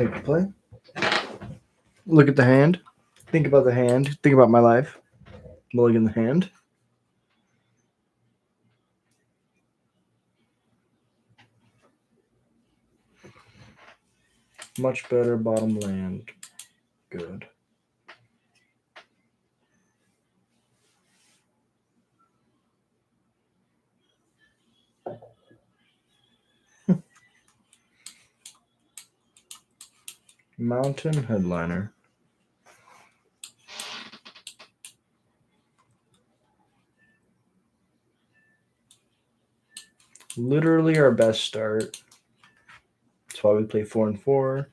Take the play. Look at the hand. Think about the hand. Think about my life. Mulligan the hand. Much better bottom land. Good. Mountain headliner. Literally our best start. That's why we play 4 and 4.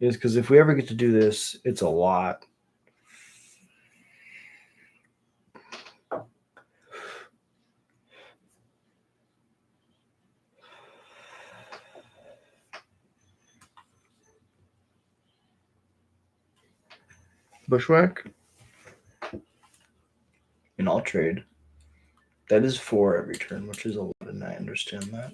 Is because if we ever get to do this, it's a lot. Bushwhack. And I'll trade. That is 4 every turn, which is a lot, and I understand that.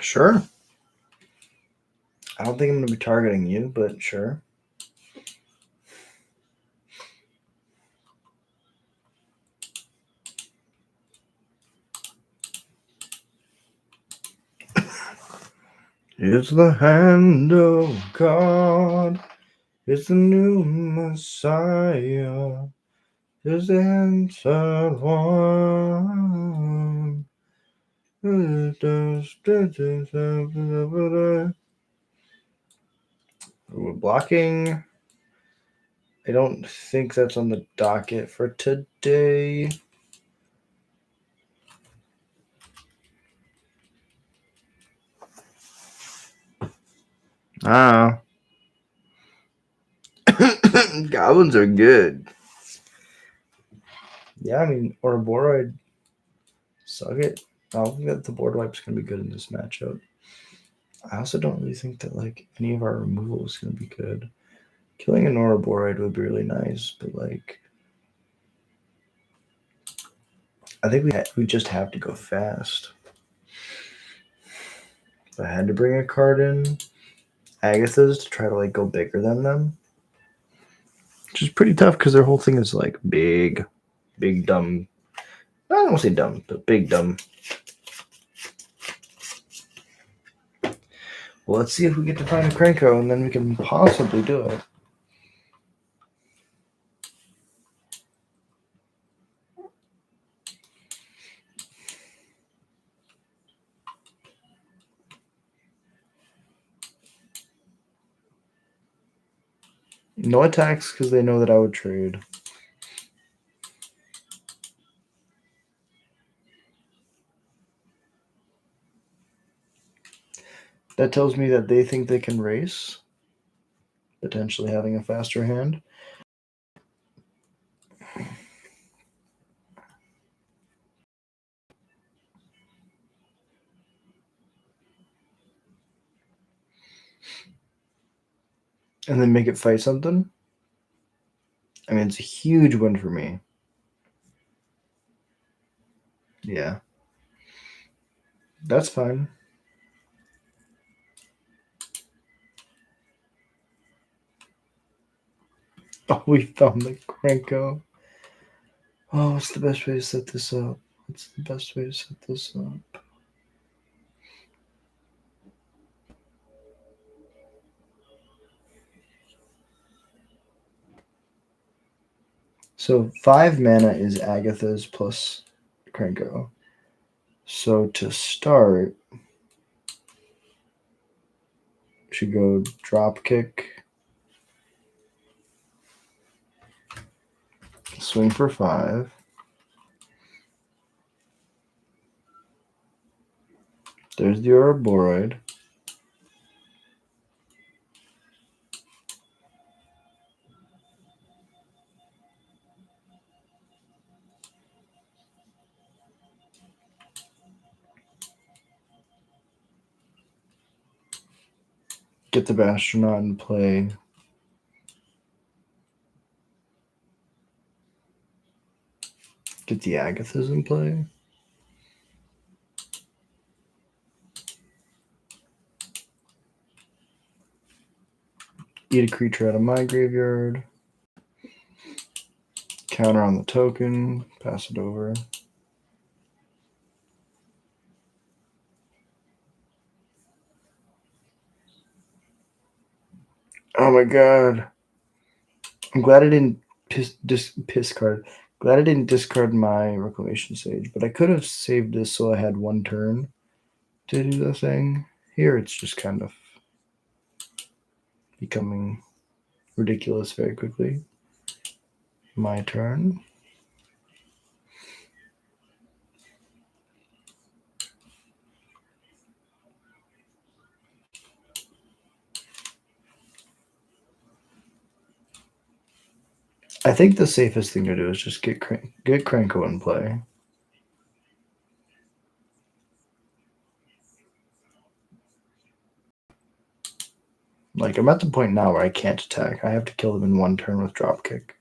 Sure. I don't think I'm going to be targeting you, but sure. It's the hand of God. It's the new Messiah. It's the answered one. We're blocking. I don't think that's on the docket for today. Ah. Goblins are good. Yeah, I mean, Ouroboros, suck it. I don't think that the board wipe's going to be good in this matchup. I also don't really think that, like, any of our removal is going to be good. Killing an Ouroboros would be really nice, but, like, I think we just have to go fast. If I had to bring a card in, Agatha's, to try to, like, go bigger than them, which is pretty tough because their whole thing is, like, big, dumb. I don't want to say dumb, but big, dumb. Well, let's see if we get to find a Krenko, and then we can possibly do it. No attacks because they know that I would trade. That tells me that they think they can race, potentially having a faster hand. And then make it fight something. I mean, it's a huge win for me. Yeah. That's fine. Oh, we found the Krenko. Oh, what's the best way to set this up? What's the best way to set this up? So 5 mana is Agatha's plus Krenko. So to start, should go Dropkick, swing for 5. There's the Ouroboros. Get the Astronaut in play. Get the Agathas in play. Eat a creature out of my graveyard. Counter on the token. Pass it over. Oh my god. I'm glad I didn't discard. Glad I didn't discard my Reclamation Sage, but I could have saved this so I had one turn to do the thing. Here it's just kind of becoming ridiculous very quickly. My turn. I think the safest thing to do is just get Krenko in play. Like, I'm at the point now where I can't attack. I have to kill them in one turn with Dropkick.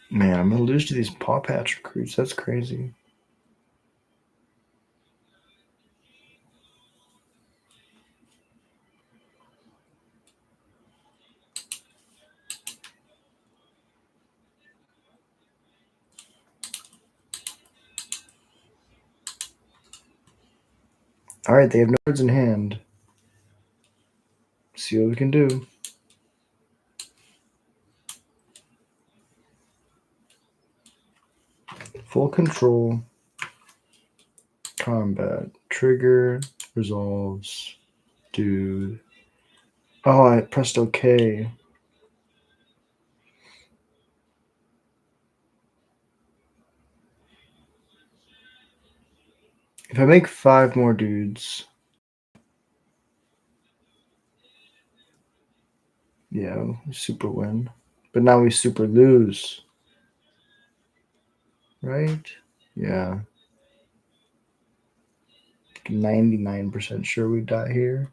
Man, I'm going to lose to these Paw Patch recruits. That's crazy. Alright, they have no cards in hand. See what we can do. Full control. Combat. Trigger. Resolves. Dude. Oh, I pressed OK. If I make 5 more dudes. Yeah, we super win. But now we super lose. Right? Yeah. 99% sure we die here.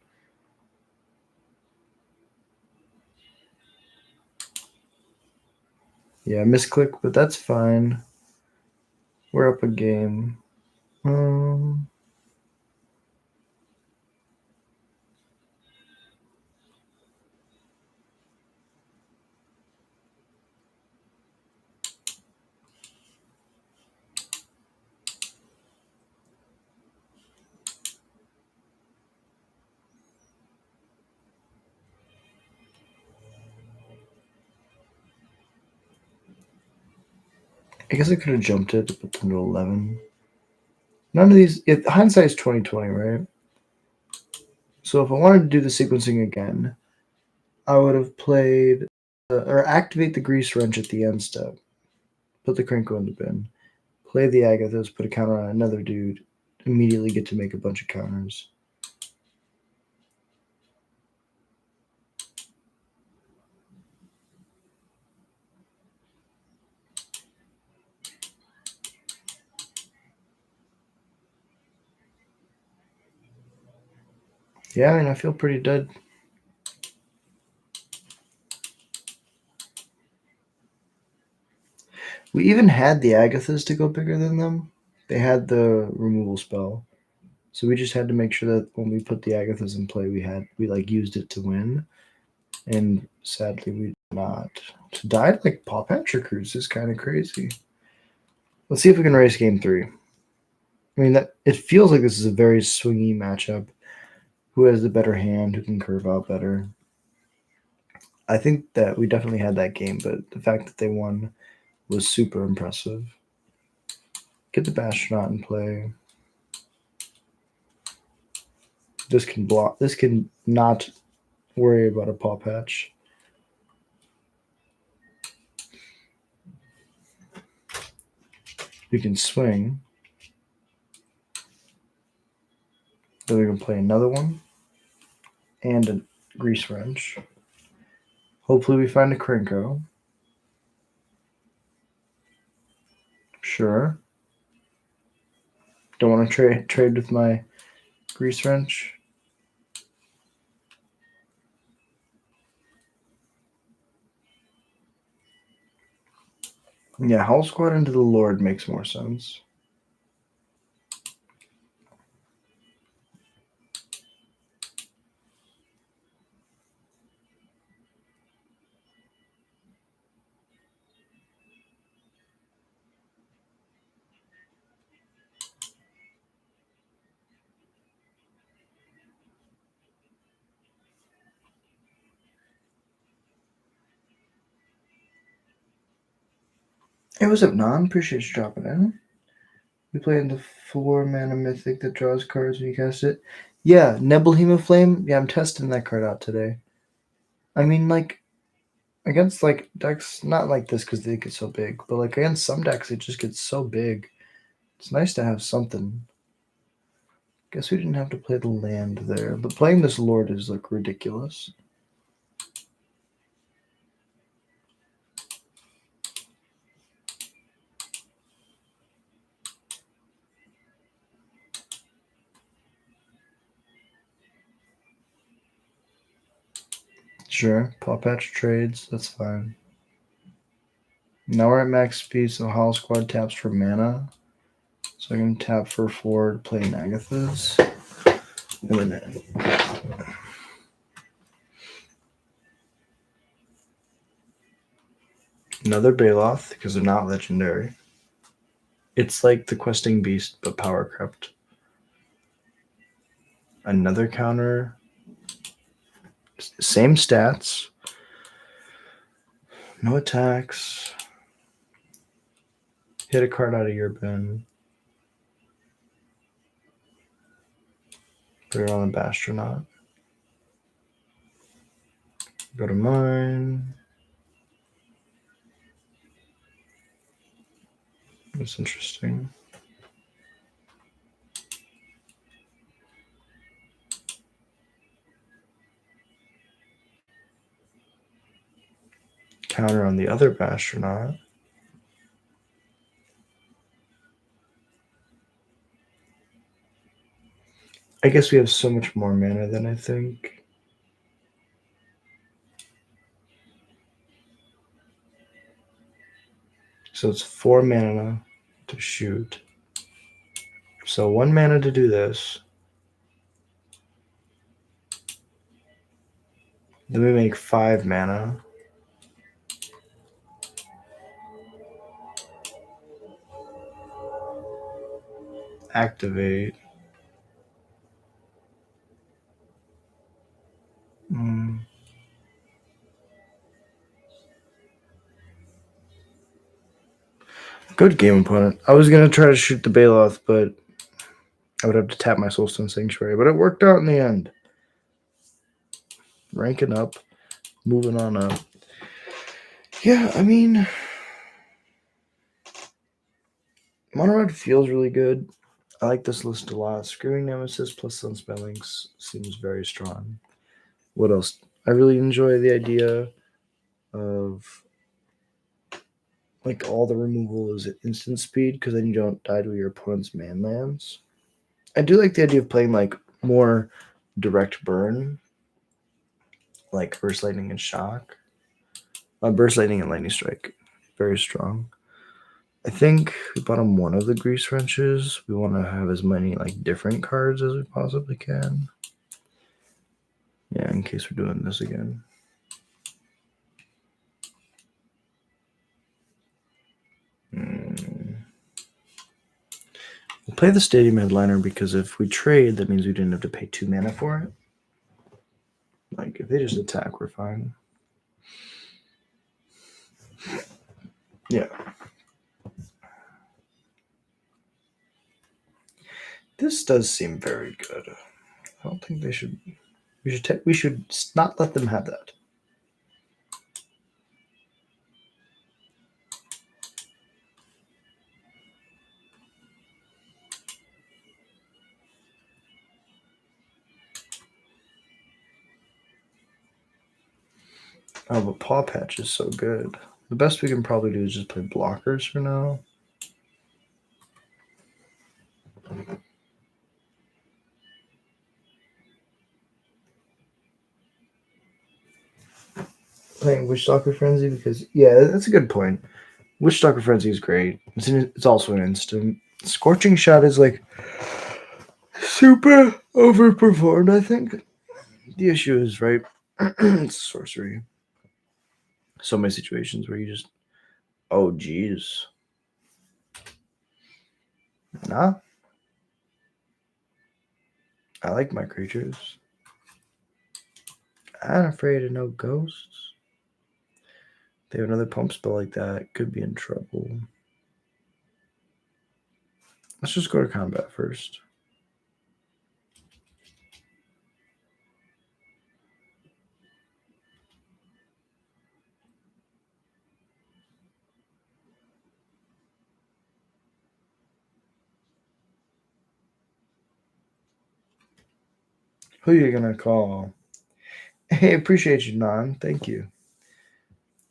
Yeah, misclick, but that's fine. We're up a game. I guess I could have jumped it to put them to 11. None of these. Hindsight is 2020, right? So if I wanted to do the sequencing again, I would have played or activate the Grease Wrench at the end step. Put the Krenko in the bin. Play the Agathos, put a counter on another dude. Immediately get to make a bunch of counters. Yeah, I mean, I feel pretty dead. We even had the Agathas to go bigger than them. They had the removal spell. So we just had to make sure that when we put the Agathas in play, we like used it to win. And sadly, we did not. To die to like Paw Patch recruits is kind of crazy. Let's see if we can race game 3. I mean, that it feels like this is a very swingy matchup. Who has the better hand? Who can curve out better? I think that we definitely had that game, but the fact that they won was super impressive. Get the Bastronaut in play. This can block. This can not worry about a Paw Patch. We can swing. going to play another one and a grease wrench. Hopefully we find a Krinko. Sure. Don't want to trade with my grease wrench. Yeah, Howl Squad into the Lord makes more sense. Hey, what's up, Non? Appreciate you dropping in. We play in the 4-mana mythic that draws cards when you cast it. Yeah, Nebelheim Flame. Yeah, I'm testing that card out today. I mean, like, against, like, decks, not like this because they get so big, but, like, against some decks, it just gets so big. It's nice to have something. Guess we didn't have to play the land there, but playing this Lord is, like, ridiculous. Sure, Paw Patch trades, that's fine. Now we're at max speed, so Howl Squad taps for mana. So I can tap for 4 to play Nagathas. And then another Baloth, because they're not legendary. It's like the Questing Beast, but power crept. Another counter. Same stats. No attacks. Hit a card out of your bin. Put it on a Bastronaut. Go to mine. That's interesting. Counter on the other Bastronaut. I guess we have so much more mana than I think. So it's 4 mana to shoot. So 1 mana to do this. Then we make 5 mana. Activate. Good game, opponent. I was going to try to shoot the Baloth, but I would have to tap my Soulstone Sanctuary. But it worked out in the end. Ranking up. Moving on up. Yeah, I mean, Mono Red feels really good. I like this list a lot. Screwing Nemesis plus Sunspell Links seems very strong. What else? I really enjoy the idea of like all the removal is at instant speed because then you don't die to your opponent's man lands. I do like the idea of playing like more direct burn, like Burst Lightning and Shock. Burst Lightning and Lightning Strike, very strong. I think we bottom one of the grease wrenches. We want to have as many like different cards as we possibly can. Yeah, in case we're doing this again. We'll play the Stadium Headliner because if we trade, that means we didn't have to pay 2 mana for it. Like, if they just attack, we're fine. Yeah. This does seem very good. I don't think they should. We should not let them have that. Oh, but Paw Patch is so good. The best we can probably do is just play blockers for now. Playing Witchstalker Frenzy because, yeah, that's a good point. Witchstalker Frenzy is great. It's also an instant. Scorching Shot is like super overperformed, I think. The issue is, right, it's sorcery. So many situations where you just, oh, geez. Nah, I like my creatures. I'm afraid of no ghosts. They have another pump spell like that. Could be in trouble. Let's just go to combat first. Who are you gonna call? Hey, appreciate you, Non. Thank you.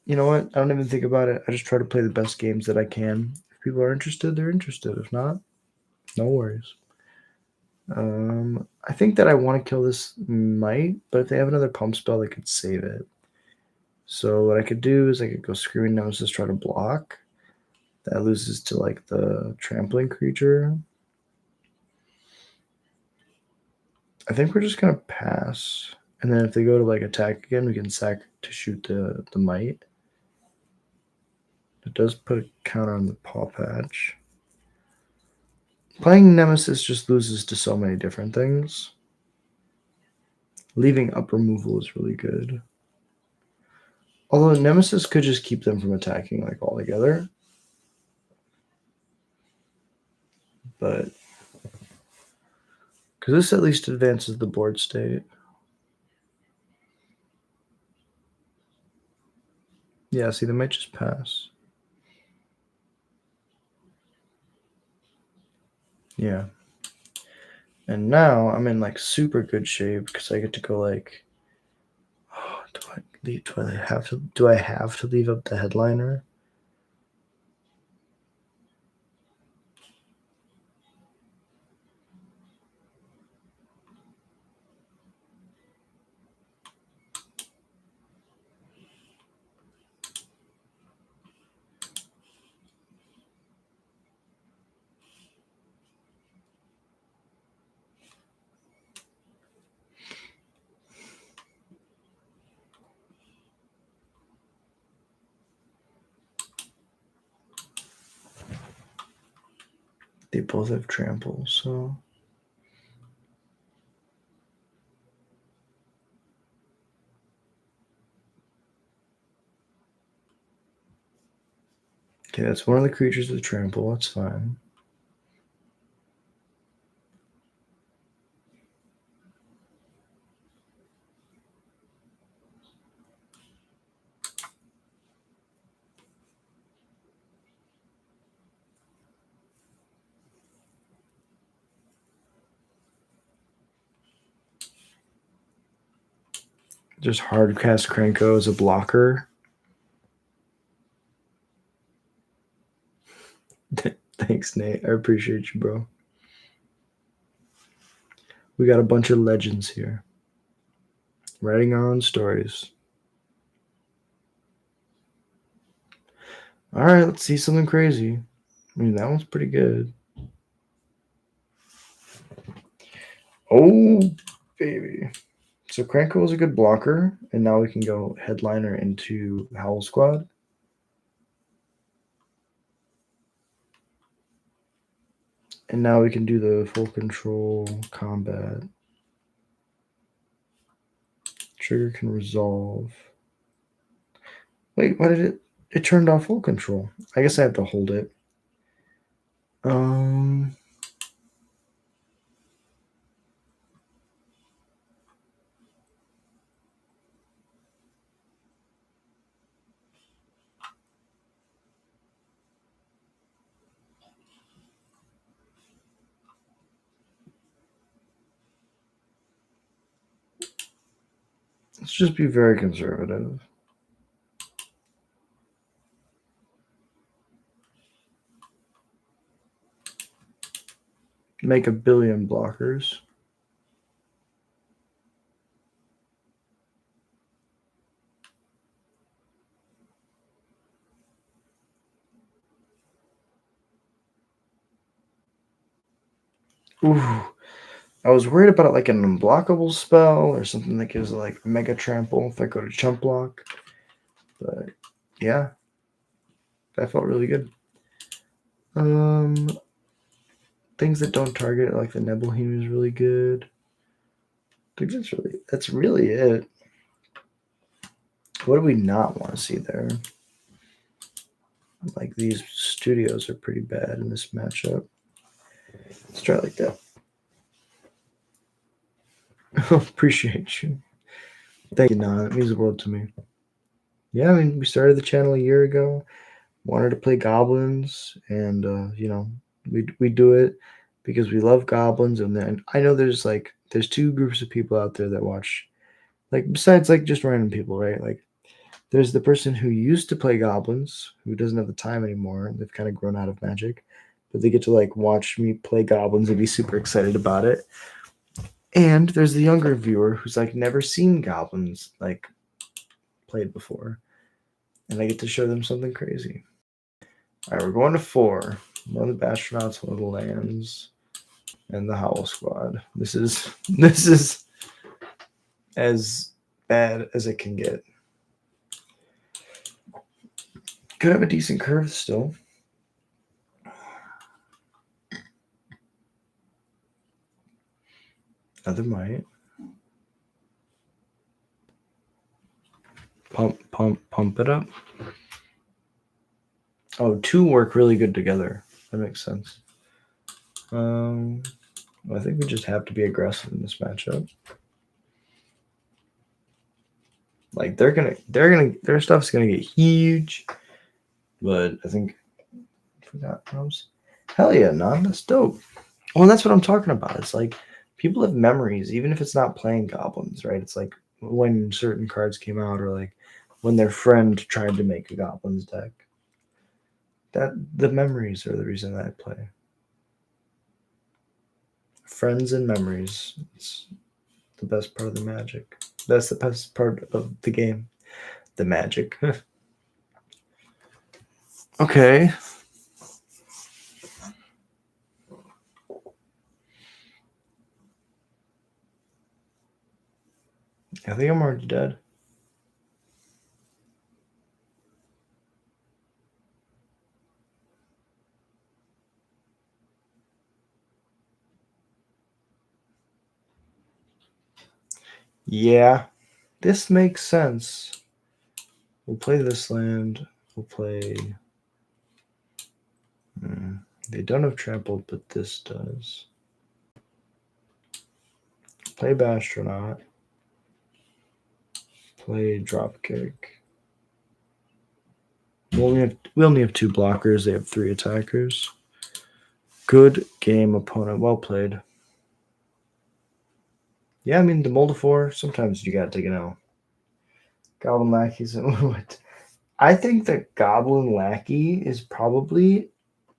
You know what? I don't even think about it. I just try to play the best games that I can. If people are interested, they're interested. If not, no worries. I think that I want to kill this Mite, but if they have another pump spell, they could save it. So what I could do is I could go Screaming Nemesis, try to block. That loses to like the trampling creature. I think we're just gonna pass. And then if they go to like attack again, we can sack to shoot the Mite. It does put a counter on the Paw Patch. Playing Nemesis just loses to so many different things. Leaving up removal is really good. Although Nemesis could just keep them from attacking like altogether. But because this at least advances the board state. Yeah, see, they might just pass. Yeah. And now I'm in like super good shape because I get to go like, oh, do I have to leave up the headliner? They both have trample, so okay, that's one of the creatures with trample. That's fine. Just hard cast Krenko as a blocker. Thanks, Nate. I appreciate you, bro. We got a bunch of legends here. Writing our own stories. All right, let's see something crazy. I mean, that one's pretty good. Oh, baby. So Krenko is a good blocker, and now we can go headliner into Howl Squad. And now we can do the full control combat. Trigger can resolve. Wait, why did it turned off full control? I guess I have to hold it. Let's just be very conservative. make a billion blockers. Ooh, I was worried about like an unblockable spell or something that gives like mega trample if I go to chump block. But yeah, that felt really good. Things that don't target like the Nebelheim is really good. I think that's really it. What do we not want to see there? Like these studios are pretty bad in this matchup. Let's try it like that. Appreciate you. Thank you, Nan. It means the world to me. Yeah, I mean, we started the channel a year ago. Wanted to play Goblins, and we do it because we love Goblins. And then I know there's two groups of people out there that watch, like besides like just random people, right? Like there's the person who used to play Goblins who doesn't have the time anymore. They've kind of grown out of Magic, but they get to like watch me play Goblins and be super excited about it. And there's the younger viewer who's like never seen Goblins like played before, and I get to show them something crazy. All right, we're going to 4. One of the astronauts, one of the lands, and the Howl Squad. This is as bad as it can get. Could have a decent curve still. Other might. Pump it up. Oh, 2 work really good together. That makes sense. I think we just have to be aggressive in this matchup. Like their stuff's gonna get huge, but I think I forgot drums. Hell yeah, Nan, that's dope. Well, that's what I'm talking about. It's like people have memories, even if it's not playing Goblins, right? It's like when certain cards came out, or like when their friend tried to make a Goblins deck. That the memories are the reason that I play. Friends and memories. It's the best part of the magic. That's the best part of the game. The magic. Okay. I think I'm already dead. Yeah, this makes sense. We'll play this land. We'll play. They don't have trampled, but this does. Play Bastronaut. Play Dropkick. We only have 2 blockers. They have 3 attackers. Good game, opponent. Well played. Yeah, I mean, the Moldifor, sometimes you gotta take an L. Goblin Lackeys. I think that Goblin Lackey is probably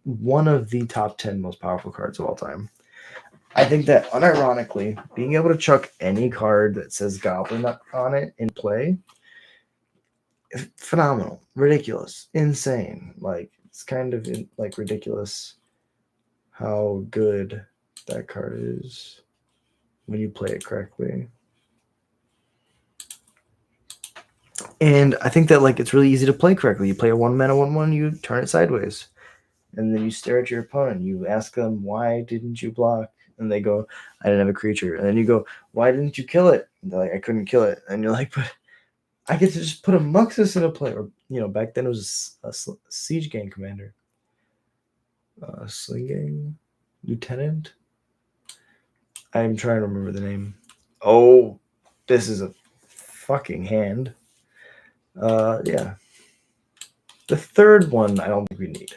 one of the top 10 most powerful cards of all time. I think that, unironically, being able to chuck any card that says Goblin on it in play is phenomenal, ridiculous, insane. Like, it's kind of like ridiculous how good that card is when you play it correctly. And I think that like it's really easy to play correctly. You play a 1 mana 1/1, you turn it sideways, and then you stare at your opponent. You ask them, "Why didn't you block?" And they go, "I didn't have a creature." And then you go, "Why didn't you kill it?" And they're like, "I couldn't kill it." And you're like, "But I get to just put a Muxus in a play." Or back then it was a Siege Gang commander, Sling Gang Lieutenant. I'm trying to remember the name. Oh, this is a fucking hand. Yeah. The third one, I don't think we need.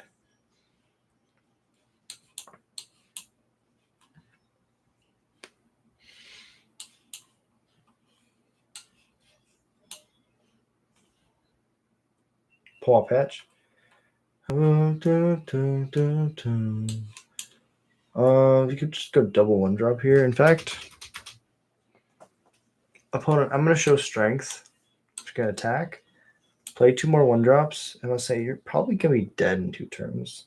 Paw Patch. You could just go double 1-drop here. In fact, opponent, I'm going to show strength. Just going to attack. Play 2 more 1-drops, and let's say you're probably going to be dead in 2 turns.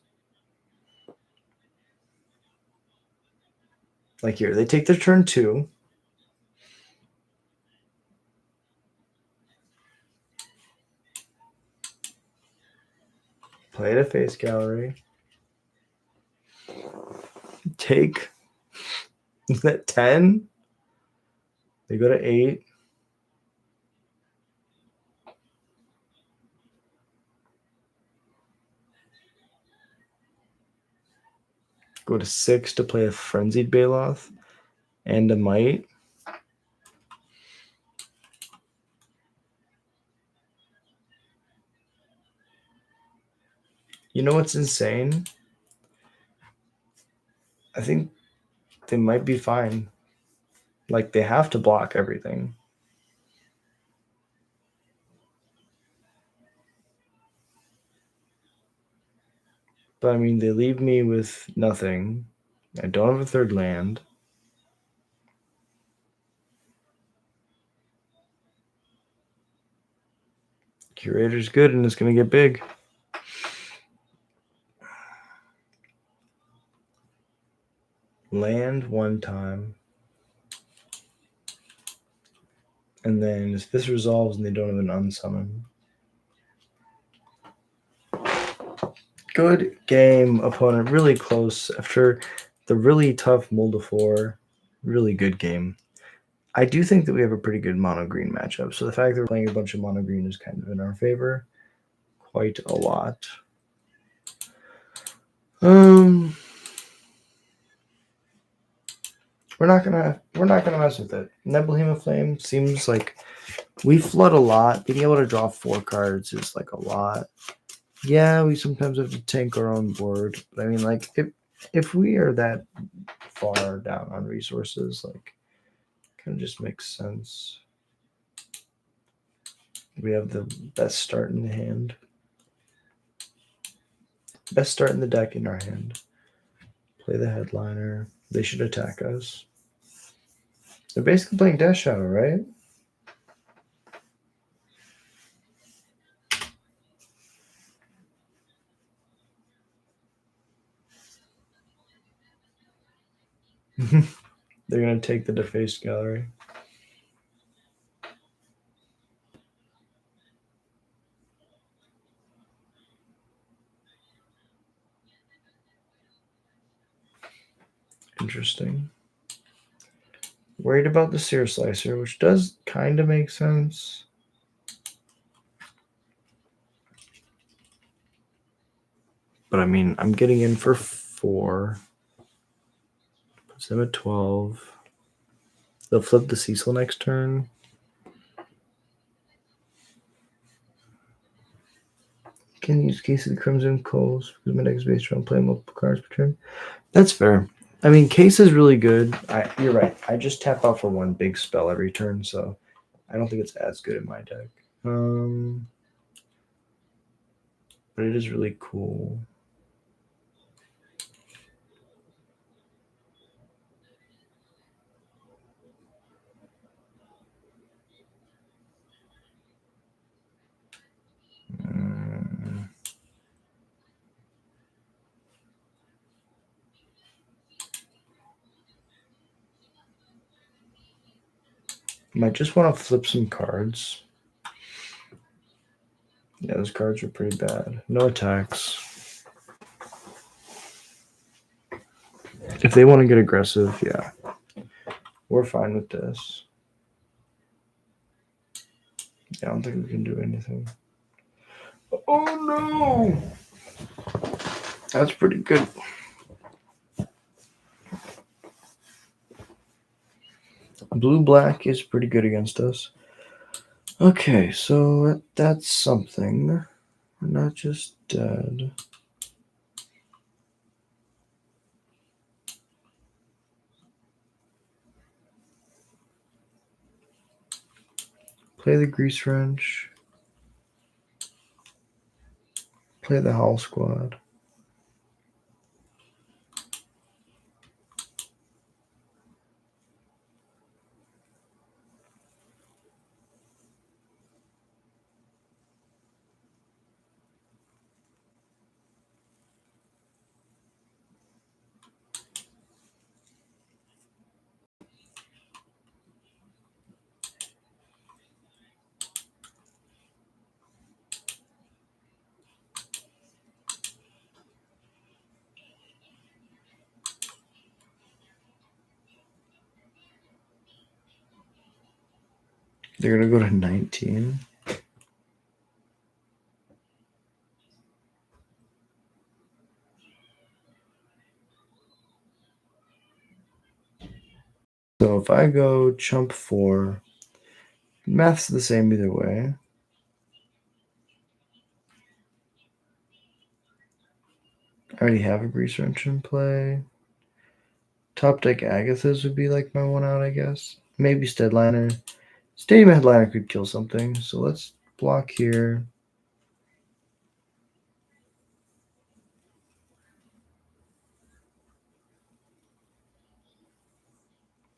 Like here, they take their turn 2. Play to face gallery. Take that 10. They go to 8. Go to 6 to play a Frenzied Baloth and a Might. You know what's insane? I think they might be fine. Like, they have to block everything. But, I mean, they leave me with nothing. I don't have a 3rd land. Curator's good, and it's going to get big. Land 1 time. And then if this resolves and they don't have an unsummon. Good game, opponent. Really close after the really tough Moldifor. Really good game. I do think that we have a pretty good mono green matchup. So the fact that we're playing a bunch of mono green is kind of in our favor. Quite a lot. We're not gonna mess with it. Nebelheim Flame seems like we flood a lot. Being able to draw 4 cards is like a lot. Yeah, we sometimes have to tank our own board. But I mean, like, if we are that far down on resources, like, kind of just makes sense. We have the best start in the hand. Best start in the deck in our hand. Play the headliner. They should attack us. They're basically playing Death Shadow, right? They're going to take the Defaced Gallery. Interesting. Worried about the Sear Slicer, which does kind of make sense. But I mean, I'm getting in for 4. Puts them at 12. They'll flip the Cecil next turn. Can use Case of the Crimson Coals because my deck is based around playing multiple cards per turn. That's fair. I mean, Case is really good. You're right. I just tap out for 1 big spell every turn, so I don't think it's as good in my deck. But it is really cool. Might just want to flip some cards. Yeah, those cards are pretty bad. No attacks. If they want to get aggressive, yeah. We're fine with this. Yeah, I don't think we can do anything. Oh no! That's pretty good. Blue-black is pretty good against us. Okay, so that's something. We're not just dead. Play the Grease Wrench. Play the Howl Squad. They're gonna go to 19. So if I go chump 4, math's the same either way. I already have a Grease Wrench in play. Top deck Agathas would be like my one out, I guess. Maybe Steadliner. Stadium Headliner could kill something, so let's block here.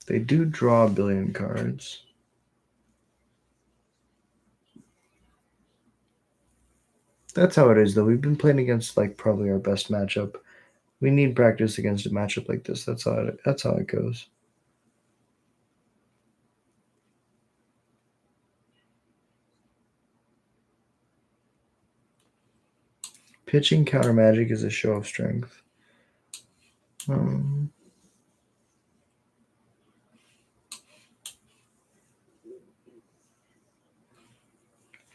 They do draw a billion cards. That's how it is, though. We've been playing against like probably our best matchup. We need practice against a matchup like this. That's how it goes. Pitching counter magic is a show of strength.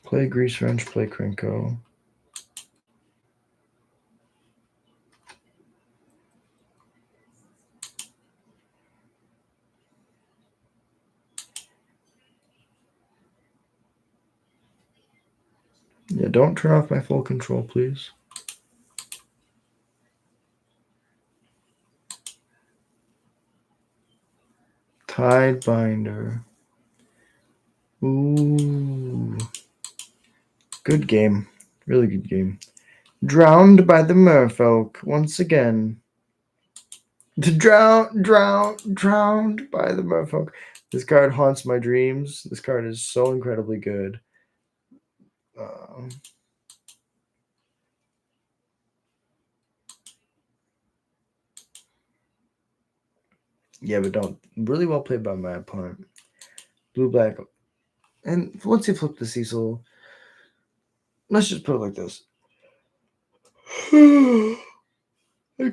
Play Grease Wrench, play Krenko. Yeah, don't turn off my full control, please. Tidebinder. Ooh. Good game. Really good game. Drowned by the merfolk once again. Drowned by the merfolk. This card haunts my dreams. This card is so incredibly good. Yeah, but don't. Really well played by my opponent. Blue, black. And once you flip the Cecil, let's just put it like this. The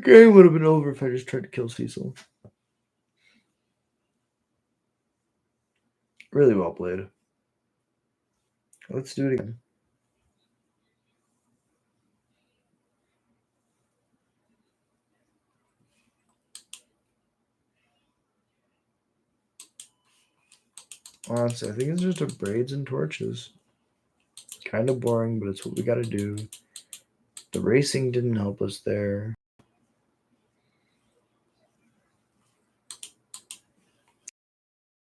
game would have been over if I just tried to kill Cecil. Really well played. Let's do it again. Honestly, I think it's just a braids and torches. Kind of boring, but it's what we got to do. The racing didn't help us there.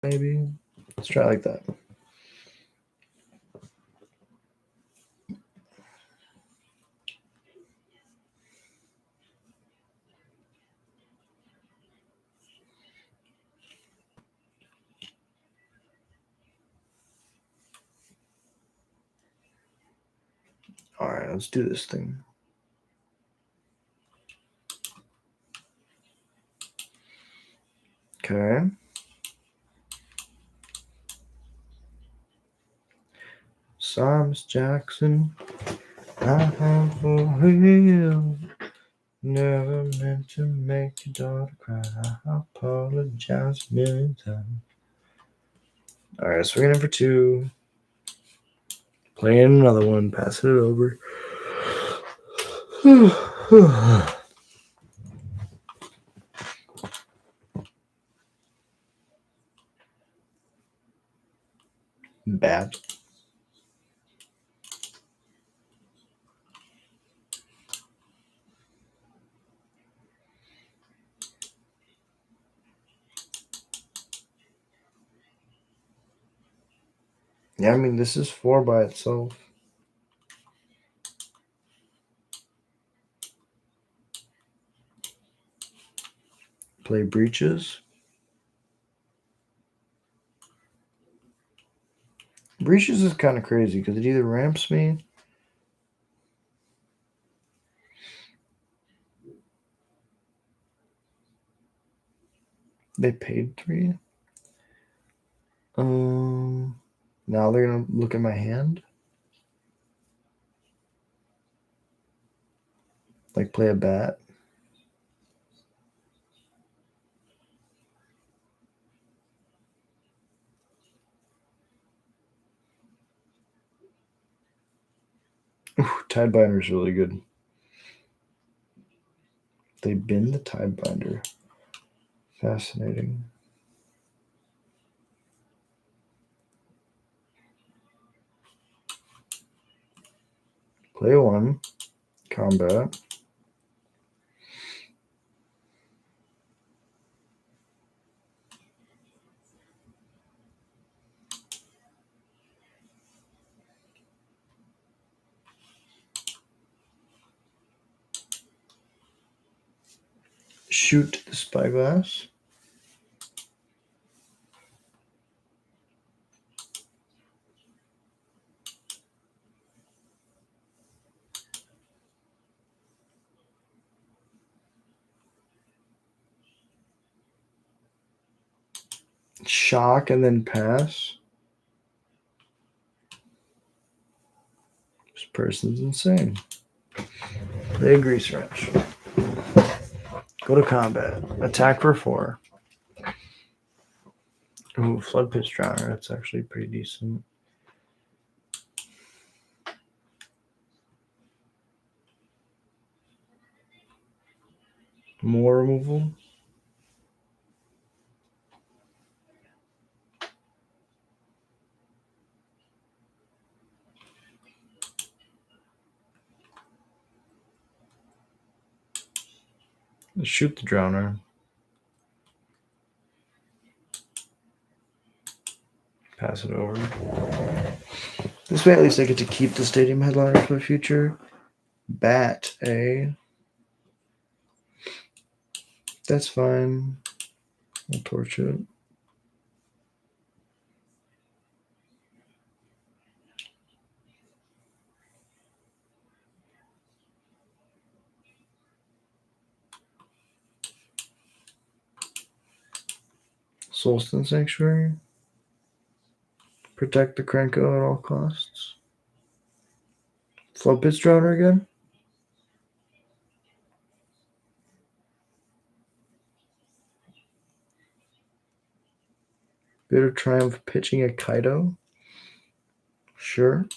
Maybe. Let's try like that. All right, let's do this thing. Okay. Psalms Jackson, I have a will. Never meant to make your daughter cry. I apologize a million times. All right, swinging in for 2. Playing another one, passing it over. Bad. Yeah, I mean, this is 4 by itself. Play Breaches. Breaches is kind of crazy because it either ramps me. They paid 3. Now they're gonna look at my hand. Like play a bat. Tidebinder is really good. They bin the Tidebinder. Fascinating. Play 1. Combat. Shoot the spyglass. Shock and then pass. This person's insane. Play a grease wrench. Go to combat. Attack for 4. Ooh, Flood Pitch Drowner. That's actually pretty decent. More removal. Shoot the Drowner. Pass it over. This way, at least I get to keep the Stadium Headliner for the future. Bat, eh? That's fine. I'll torch it. Soulstone Sanctuary. Protect the Krenko at all costs. Flood Pitch Drowner again. Bitter Triumph pitching a Kaido. Sure.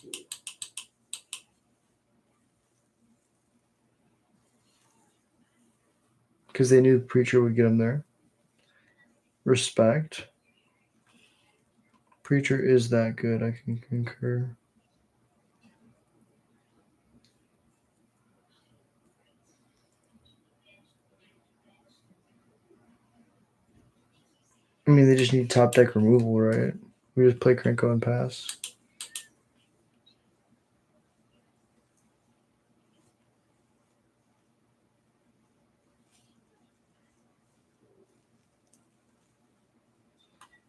Because they knew the Preacher would get him there. Respect. Preacher is that good, I can concur. I mean, they just need top deck removal, right? We just play Krenko and pass.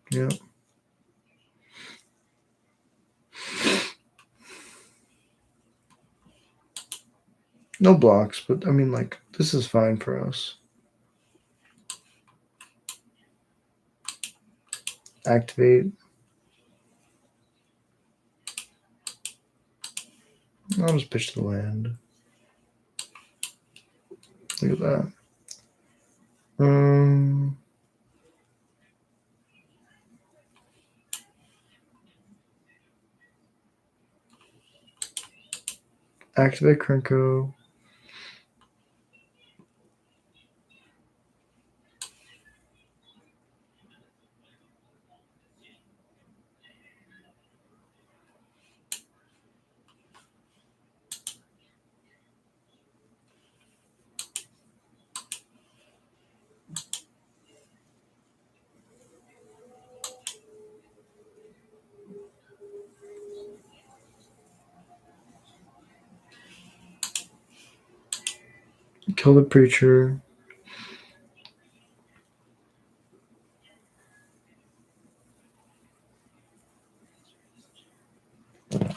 Yeah. No blocks, but I mean, like, this is fine for us. Activate. I'll just pitch to the land. Look at that. Activate Krenko. Kill the Preacher.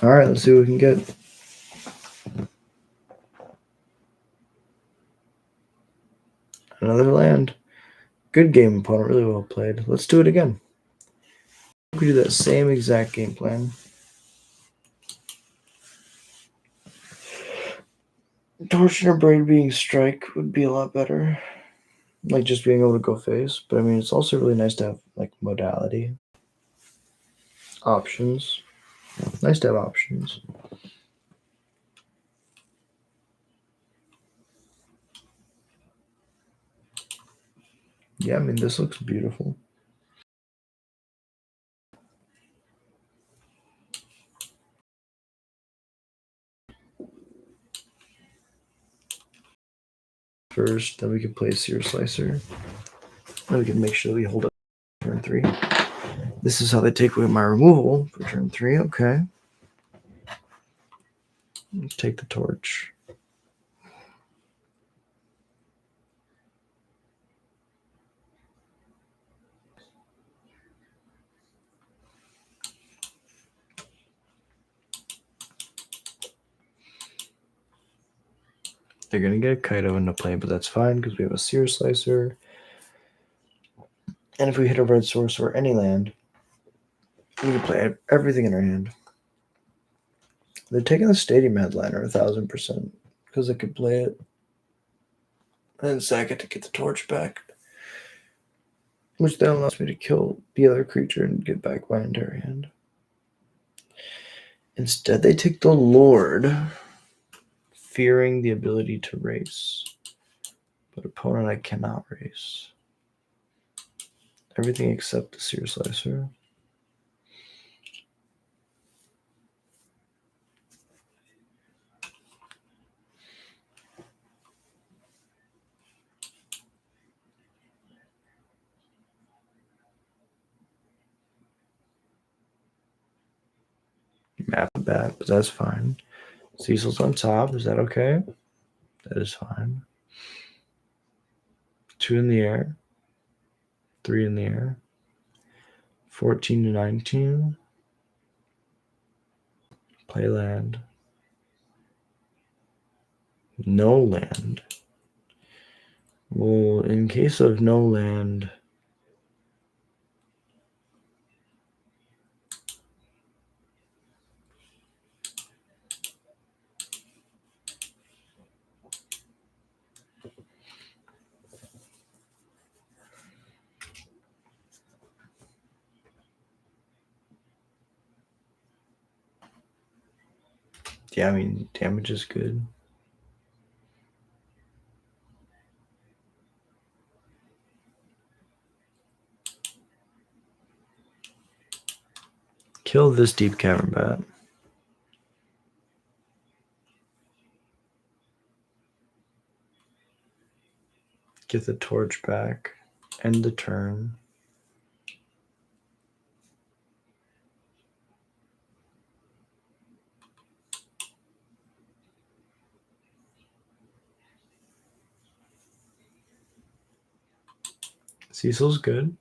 All right, let's see what we can get. Another land. Good game, opponent. Really well played. Let's do it again. We do that same exact game plan. Torsion or Braid being strike would be a lot better. Like just being able to go face. But I mean, it's also really nice to have like modality. Options. Nice to have options. Yeah, I mean, this looks beautiful. First, then we can play Sear Slicer. Then we can make sure we hold up turn 3. This is how they take away my removal for turn 3. Okay. Take the torch. They're going to get a Kaido into play, but that's fine because we have a Sear Slicer. And if we hit a red source or any land, we can play everything in our hand. They're taking the Stadium Headliner 1000% because they could play it and sack it to get the torch back, which then allows me to kill the other creature and get back my entire hand. Instead, they take the Lord, fearing the ability to race. But opponent, I cannot race. Everything except the Sear Slicer. Map it back, but that's fine. Cecil's on top. Is that okay? That is fine. 2 in the air. 3 in the air. 14 to 19. Play land. No land. Well, in case of no land, yeah, I mean, damage is good. Kill this Deep Cavern Bat. Get the torch back. End the turn. Cecil's good.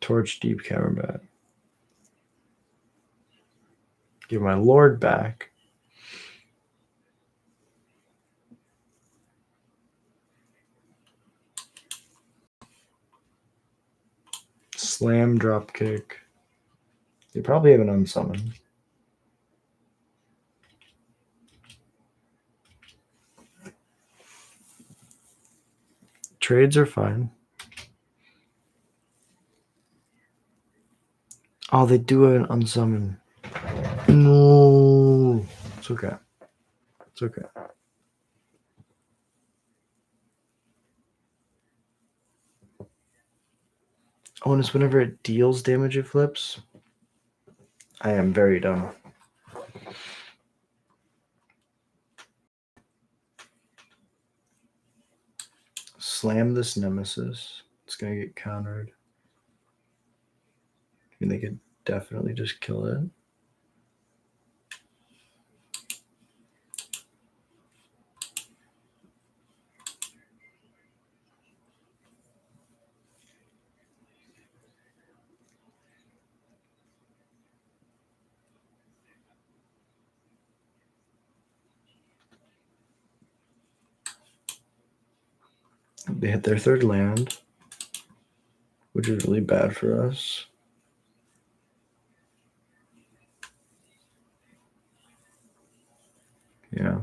Torch Deep Cavern Bat. Give my Lord back. Slam, drop kick. They probably have an unsummon. Trades are fine. Oh, they do have an unsummon. No. It's okay. It's okay. Oh, and it's whenever it deals damage, it flips. I am very dumb. Slam this Nemesis. It's going to get countered. I mean, they could definitely just kill it. They hit their third land, which is really bad for us. Yeah.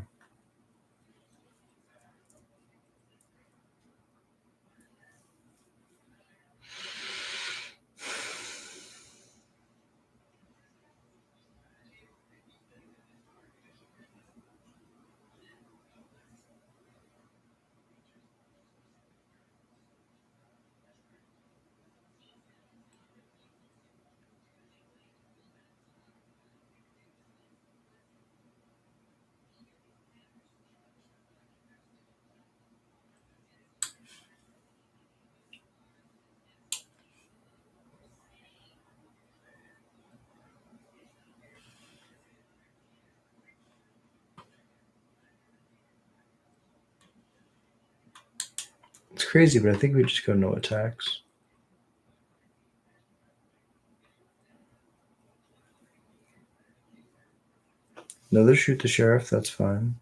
It's crazy, but I think we just go no attacks. Another shoot the sheriff, that's fine.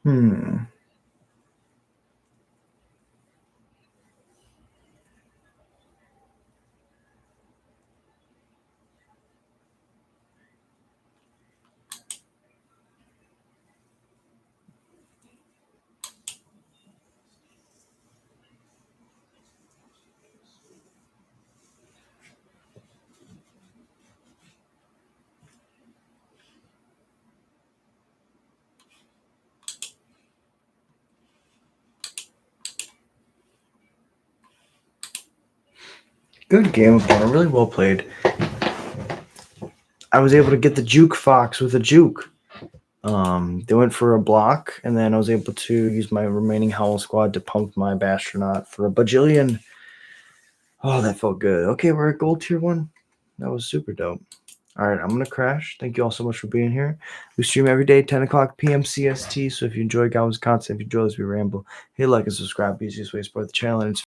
Hmm. Good game, opponent. Really well played. I was able to get the juke fox with a juke. They went for a block, and then I was able to use my remaining Howl Squad to pump my Bastronaut for a bajillion. Oh, that felt good. Okay, we're at gold tier 1. That was super dope. All right, I'm going to crash. Thank you all so much for being here. We stream every day, 10 o'clock p.m. CST. So if you enjoy Goblins content, if you enjoy this, we ramble, hit like and subscribe. Easiest way to support the channel. And it's